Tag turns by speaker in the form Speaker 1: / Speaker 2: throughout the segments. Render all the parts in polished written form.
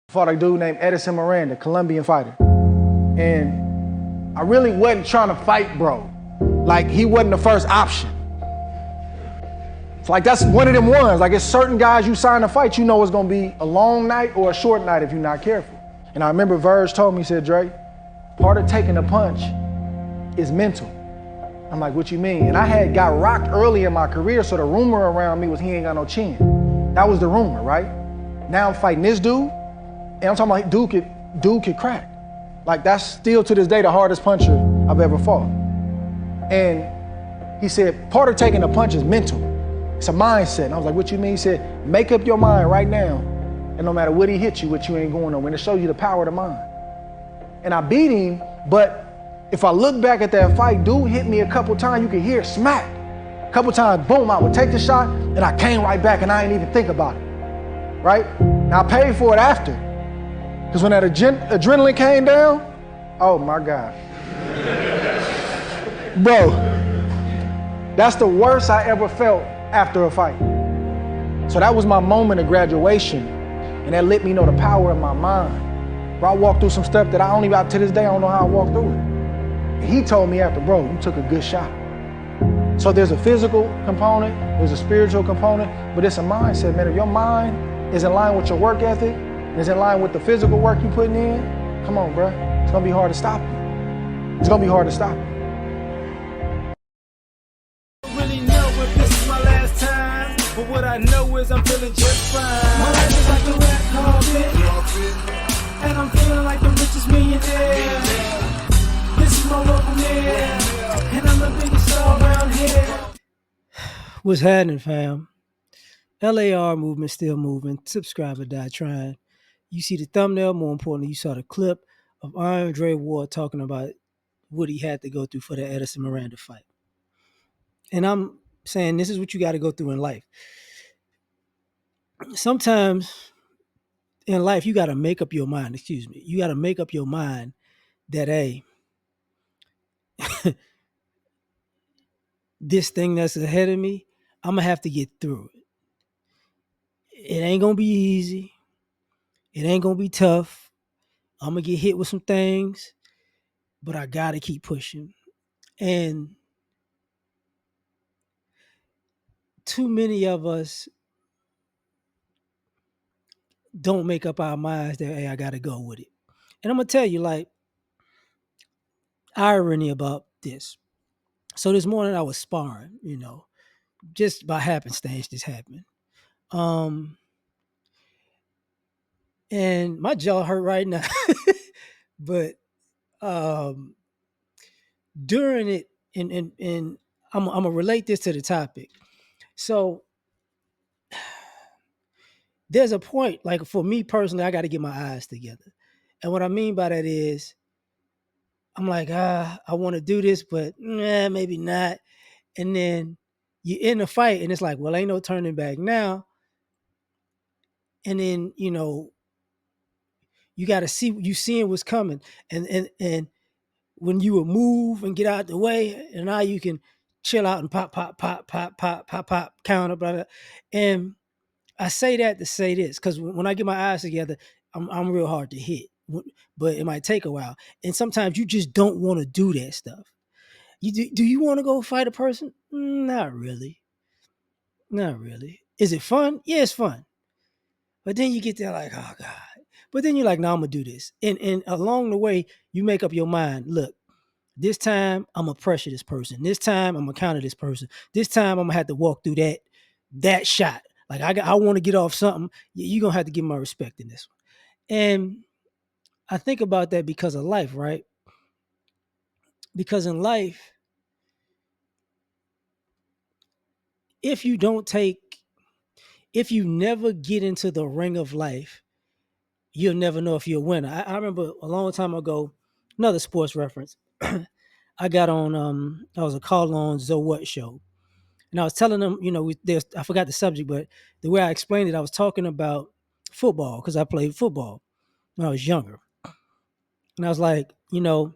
Speaker 1: Fought a dude named Edison Miranda, Colombian fighter. And I really wasn't trying to fight bro. Like, he wasn't the first option. It's like, that's one of them ones. Like, it's certain guys you sign to fight, you know it's gonna be a long night or a short night if you're not careful. And I remember Verge told me, he said, Dre, part of taking a punch is mental. I'm like, what you mean? And I had got rocked early in my career, so the rumor around me was he ain't got no chin. That was the rumor, right? Now I'm fighting this dude, and I'm talking about dude could crack. Like, that's still to this day the hardest puncher I've ever fought. And he said, part of taking a punch is mental. It's a mindset. And I was like, what you mean? He said, make up your mind right now, and no matter what he hits you with, you ain't going nowhere. And it shows you the power of the mind. And I beat him, but if I look back at that fight, dude hit me a couple times, you could hear smack. A couple times, boom, I would take the shot, and I came right back, and I didn't even think about it, right? Now, I paid for it after, because when that adrenaline came down, oh my God. Bro, that's the worst I ever felt after a fight. So that was my moment of graduation, and that let me know the power of my mind. Bro, I walked through some stuff that to this day, I don't know how I walked through it. He told me after, bro, you took a good shot. So there's a physical component, there's a spiritual component, but it's a mindset, man. If your mind is in line with your work ethic, and is in line with the physical work you're putting in, come on, bro. It's gonna be hard to stop you. It's gonna be hard to stop you.
Speaker 2: I really know if this is my last time, but what I know is I'm feeling just fine. My life is like a red carpet, and I'm feeling like the richest millionaire. This is my local mayor, and I'm the biggest star around here. What's happening, fam? L.A.R. movement still moving. Subscribe or die trying. You see the thumbnail. More importantly, you saw the clip of Andre Ward talking about what he had to go through for the Edison Miranda fight. And I'm saying this is what you got to go through in life. Sometimes in life, you got to make up your mind. You got to make up your mind that, hey, this thing that's ahead of me, I'm going to have to get through it. It ain't going to be easy. It ain't going to be tough. I'm going to get hit with some things, but I got to keep pushing. And too many of us don't make up our minds that, hey, I got to go with it. And I'm going to tell you, like, irony about this. So this morning I was sparring, just by happenstance this happened. And my jaw hurt right now. But during it, and I'm gonna relate this to the topic. So there's a point, like for me personally, I got to get my eyes together. And what I mean by that is, I'm like, I want to do this, but maybe not. And then you in a fight, and it's like, well, ain't no turning back now. And then you got to see, you seeing what's coming, and when you will move and get out the way, and now you can chill out and pop, counter, blah, blah. And I say that to say this, because when I get my eyes together, I'm real hard to hit, but it might take a while. And sometimes you just don't want to do that stuff. Do you want to go fight a person? Not really. Not really. Is it fun? Yeah, it's fun. But then you get there like, oh God. But then you're like, no, I'm going to do this. And along the way, you make up your mind. Look, this time I'm going to pressure this person. This time I'm going to counter this person. This time I'm going to have to walk through that shot. Like, I want to get off something. You're going to have to give my respect in this one. And I think about that because of life, right? Because in life, if you never get into the ring of life, you'll never know if you're a winner. I remember a long time ago, another sports reference. I got on, I was a call on Zoe What show. And I was telling them, I forgot the subject, but the way I explained it, I was talking about football because I played football when I was younger. And I was like, the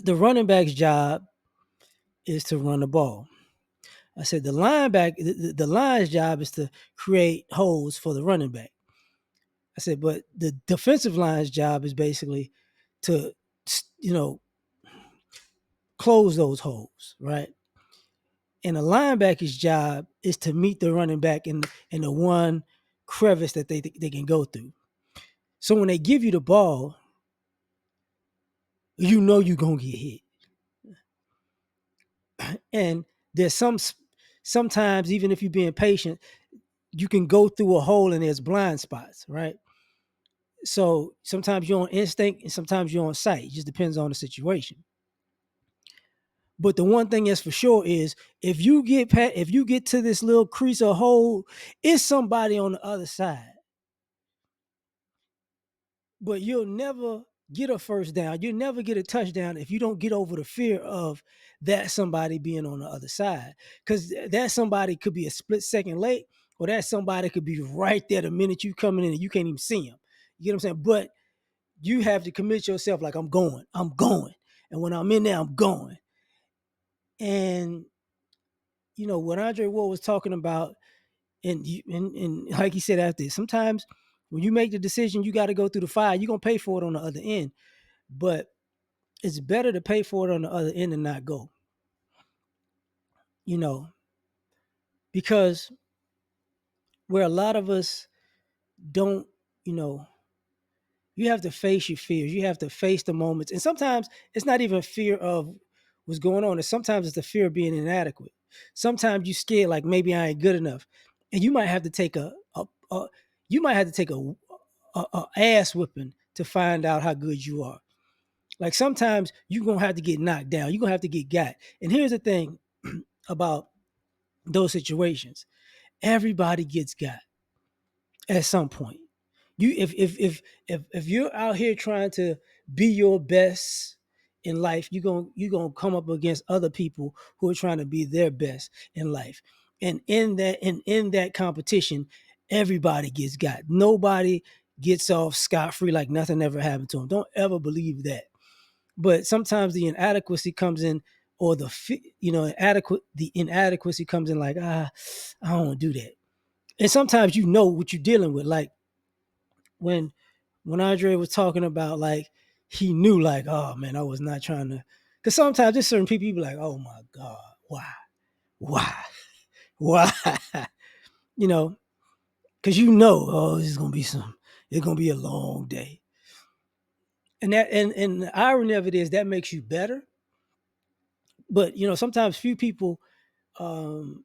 Speaker 2: running back's job is to run the ball. I said the line's job is to create holes for the running back. I said, but the defensive line's job is basically to, you know, close those holes, right? And the linebacker's job is to meet the running back in the one crevice that they can go through. So when they give you the ball, you know you're gonna get hit. And there's sometimes, even if you're being patient, you can go through a hole and there's blind spots, right? So sometimes you're on instinct and sometimes you're on sight. It just depends on the situation. But the one thing that's for sure is if you get to this little crease or hole, it's somebody on the other side. But you'll never get a first down. You'll never get a touchdown if you don't get over the fear of that somebody being on the other side. Because that somebody could be a split second late, or that somebody could be right there the minute you coming in and you can't even see them. You get what I'm saying? But you have to commit yourself like I'm going. And when I'm in there, I'm going. And what Andre Ward was talking about, and like he said after, sometimes when you make the decision, you got to go through the fire. You're gonna pay for it on the other end, but it's better to pay for it on the other end and not go. You know, because where a lot of us don't, you know, you have to face your fears. You have to face the moments, and sometimes it's not even fear of what's going on. It's sometimes it's the fear of being inadequate. Sometimes you scared like maybe I ain't good enough, and you might have to take a you might have to take a ass whipping to find out how good you are. Like sometimes you're gonna have to get knocked down. You're gonna have to get got. And here's the thing about those situations: everybody gets got at some point. You if you're out here trying to be your best in life, you're gonna come up against other people who are trying to be their best in life. And in that competition, everybody gets got. Nobody gets off scot-free like nothing ever happened to them. Don't ever believe that. But sometimes the inadequacy comes in, or the inadequacy comes in like, I don't want to do that. And sometimes you know what you're dealing with. Like when Andre was talking about, like, he knew, like, oh man, I was not trying to, because sometimes there's certain people you be like, oh my God, why why you know because oh, it's gonna be a long day. And the irony of it is that makes you better. But sometimes um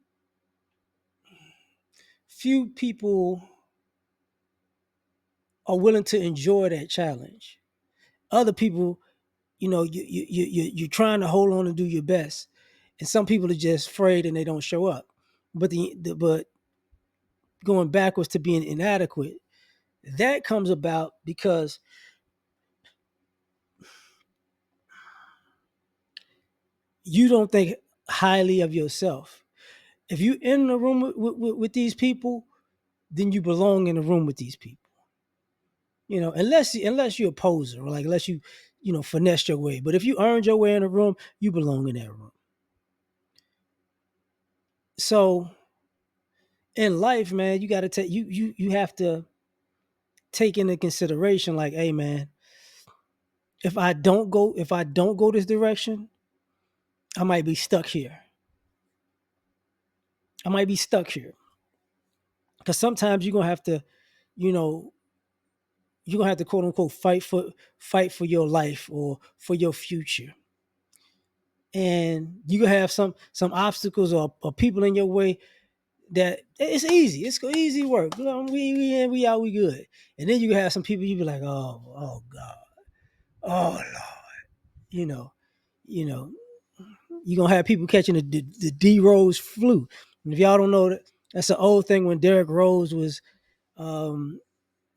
Speaker 2: few people are willing to enjoy that challenge. Other people, you're trying to hold on and do your best, and some people are just afraid and they don't show up. But but going backwards to being inadequate, that comes about because you don't think highly of yourself. If you in the room with these people, then you belong in the room with these people. Unless you're a poser, or like unless you finesse your way. But if you earned your way in a room, you belong in that room. So in life, man, you got to take you have to take into consideration, like, hey, man, if I don't go this direction, I might be stuck here. I might be stuck here because sometimes you know, you're gonna have to quote unquote fight for your life or for your future, and you gonna have some obstacles or people in your way that it's easy. It's easy work. We out, we good. And then you have some people you be like, oh God, oh Lord, you know, you know, you're gonna have people catching the D Rose flu. And if y'all don't know that, that's an old thing when Derrick Rose was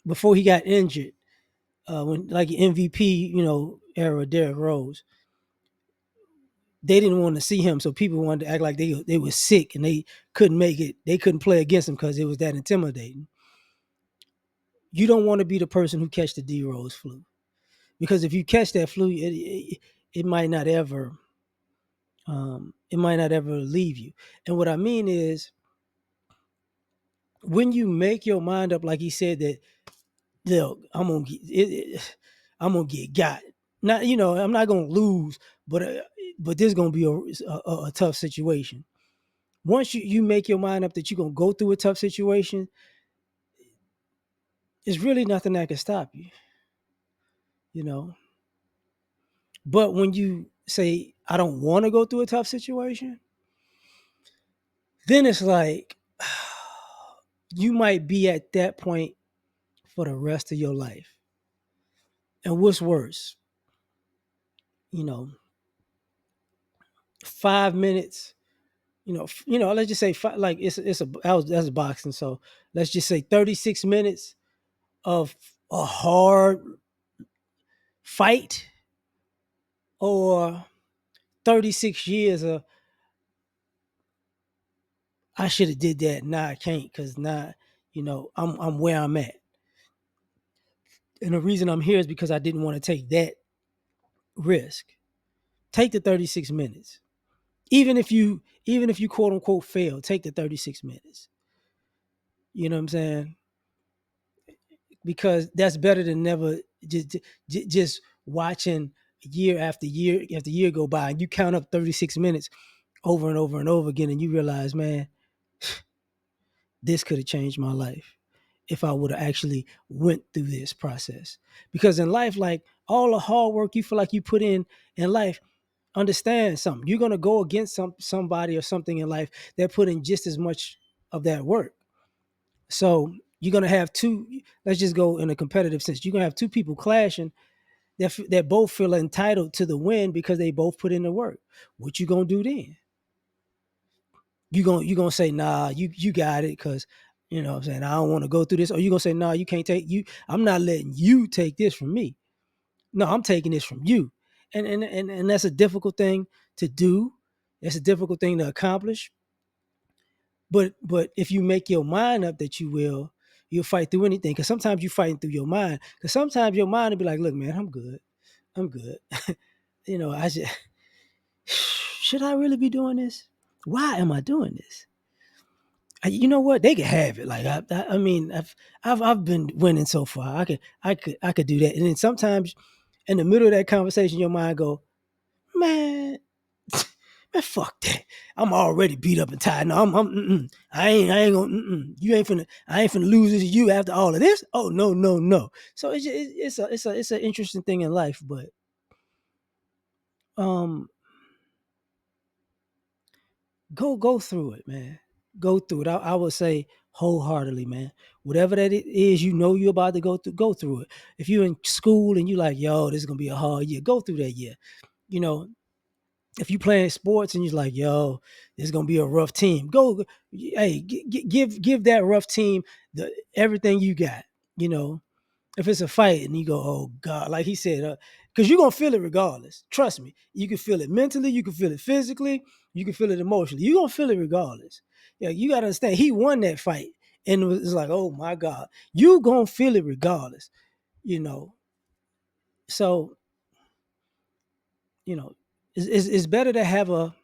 Speaker 2: before he got injured, when like MVP, era Derrick Rose, they didn't want to see him, so people wanted to act like they were sick and they couldn't make it. They couldn't play against him because it was that intimidating. You don't want to be the person who catch the D Rose flu, because if you catch that flu, it might not ever leave you. And what I mean is, when you make your mind up, like he said, that look, I'm gonna get got. Not, I'm not gonna lose, but this is gonna be a tough situation. Once you make your mind up that you're gonna go through a tough situation, there's really nothing that can stop you. You know. But when you say I don't want to go through a tough situation, then it's like you might be at that point for the rest of your life. And what's worse, you know, 5 minutes, let's just say like that's boxing. So let's just say 36 minutes of a hard fight or 36 years of I should have did that. Nah, I can't because now, I'm where I'm at. And the reason I'm here is because I didn't want to take that risk. Take the 36 minutes. Even if you quote unquote fail, take the 36 minutes. You know what I'm saying? Because that's better than never just watching year after year after year go by and you count up 36 minutes over and over and over again and you realize, man, this could have changed my life if I would have actually went through this process. Because in life, like all the hard work you feel like you put in life, understand something. You're gonna go against somebody or something in life that put in just as much of that work. So you're gonna have two. Let's just go in a competitive sense. You're gonna have two people clashing that both feel entitled to the win because they both put in the work. What you gonna do then? You gonna say, nah, you got it because you know what I'm saying, I don't want to go through this, or you gonna say, nah, you can't take you. I'm not letting you take this from me. No, I'm taking this from you. And that's a difficult thing to do. It's a difficult thing to accomplish. But if you make your mind up that you'll fight through anything. Because sometimes you fighting through your mind. Because sometimes your mind will be like, look, man, I'm good. I'm good. I should I really be doing this? Why am I doing this? You know what? They can have it. Like I mean, I've been winning so far. I could do that. And then sometimes in the middle of that conversation, your mind go, man, man, fuck that. I'm already beat up and tired. No, I ain't gonna. You ain't finna. I ain't finna lose this to you after all of this. Oh no, no, no. So it's an interesting thing in life, but um, go through it, man. Go through it. I would say wholeheartedly, man. Whatever that it is, you're about to go through it. If you're in school and you like, yo, this is gonna be a hard year, go through that year. You know, if you playing sports and you're like, yo, this is gonna be a rough team, go, hey, give that rough team everything you got. You know, if it's a fight and you go, oh God, like he said, because you're gonna feel it regardless. Trust me, you can feel it mentally, you can feel it physically, you can feel it emotionally. You're gonna feel it regardless. Yeah, you gotta understand, he won that fight, and it was like, oh my God, you gonna feel it regardless. You know, so you know, it's better to have you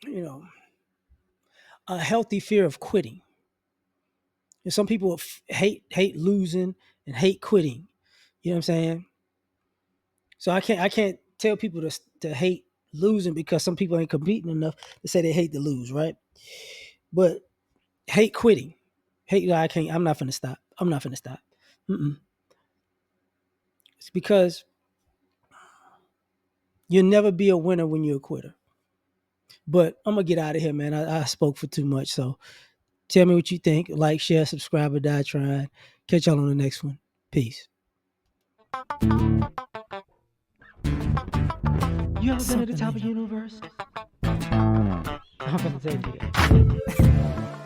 Speaker 2: know a healthy fear of quitting. And some people hate losing and hate quitting. You know what I'm saying? So I can't tell people to hate losing because some people ain't competing enough to say they hate to lose, right? But hate quitting, hate I can't. I'm not finna stop. I'm not finna stop. Mm-mm. It's because you'll never be a winner when you're a quitter. But I'm gonna get out of here, man. I spoke for too much. So tell me what you think. Like, share, subscribe, or die trying. Catch y'all on the next one. Peace. You ever been at the top of the universe? I'm gonna tell you that.